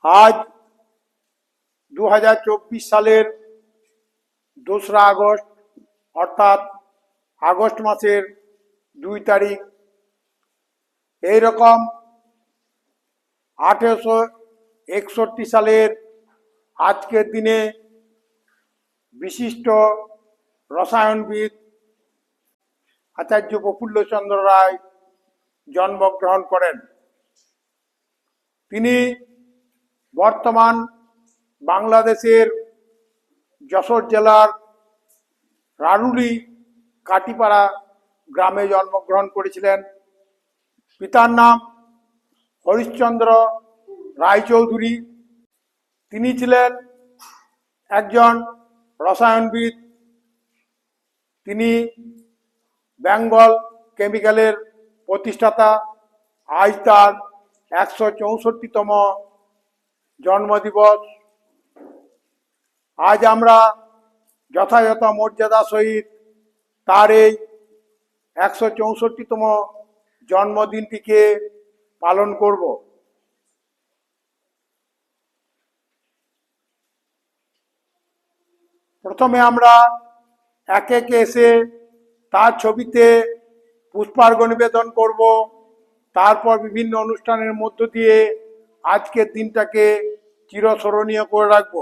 আজ 2024 সালের 2রা আগস্ট অর্থাৎ আগস্ট মাসের 2 তারিখ। এই রকম 1861 সালের আজকের দিনে বিশিষ্ট রসায়নবিদ আচার্য প্রফুল্লচন্দ্র রায় জন্মগ্রহণ করেন। তিনি বর্তমান বাংলাদেশের যশোর জেলার রারুলি কাটিপাড়া গ্রামে জন্মগ্রহণ করেছিলেন। পিতার নাম হরিশ্চন্দ্র রায়চৌধুরী। তিনি ছিলেন একজন রসায়নবিদ। তিনি বেঙ্গল কেমিক্যালের প্রতিষ্ঠাতা। আজ তার 164তম জন্মদিবস। আজ আমরা যথাযথ মর্যাদা সহিত তার এই 164তম জন্মদিনটিকে পালন করব। প্রথমে আমরা একে একে এসে তার ছবিতে পুষ্পার্ঘ্য নিবেদন করব। তারপর বিভিন্ন অনুষ্ঠানের মধ্য দিয়ে আজকের দিনটাকে চিরস্মরণীয় করে রাখব।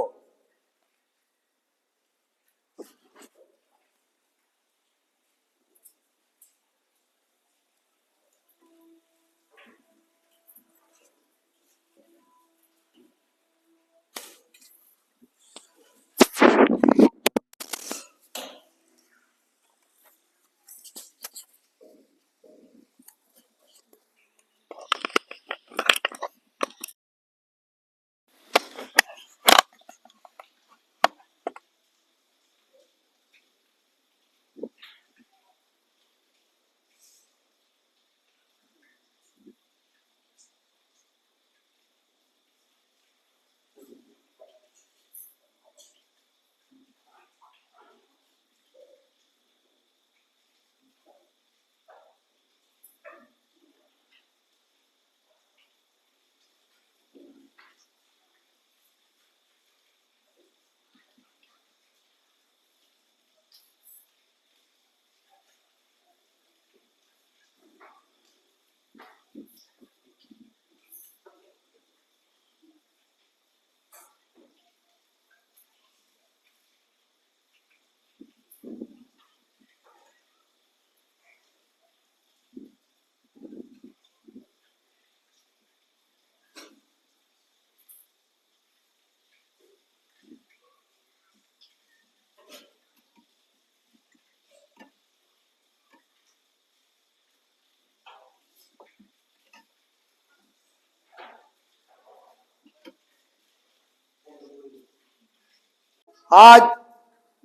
আজ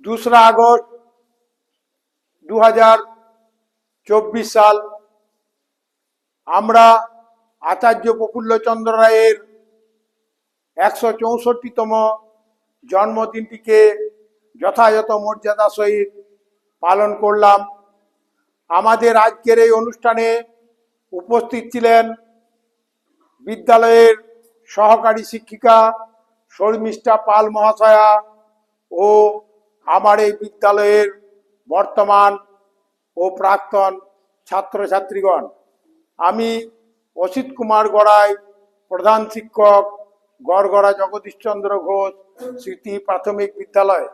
2রা আগস্ট 2024 সাল। আমরা আচার্য প্রফুল্লচন্দ্র রায়ের 164তম জন্মদিনটিকে যথাযথ মর্যাদা সহিত পালন করলাম। আমাদের আজকের এই অনুষ্ঠানে উপস্থিত ছিলেন বিদ্যালয়ের সহকারী শিক্ষিকা শর্মিষ্ঠা পাল মহাশয়া ও আমার এই বিদ্যালয়ের বর্তমান ও প্রাক্তন ছাত্রছাত্রীগণ। আমি অসিত কুমার গড়াই, প্রধান শিক্ষক, গড়গড়া জগদীশচন্দ্র ঘোষ স্মৃতি প্রাথমিক বিদ্যালয়।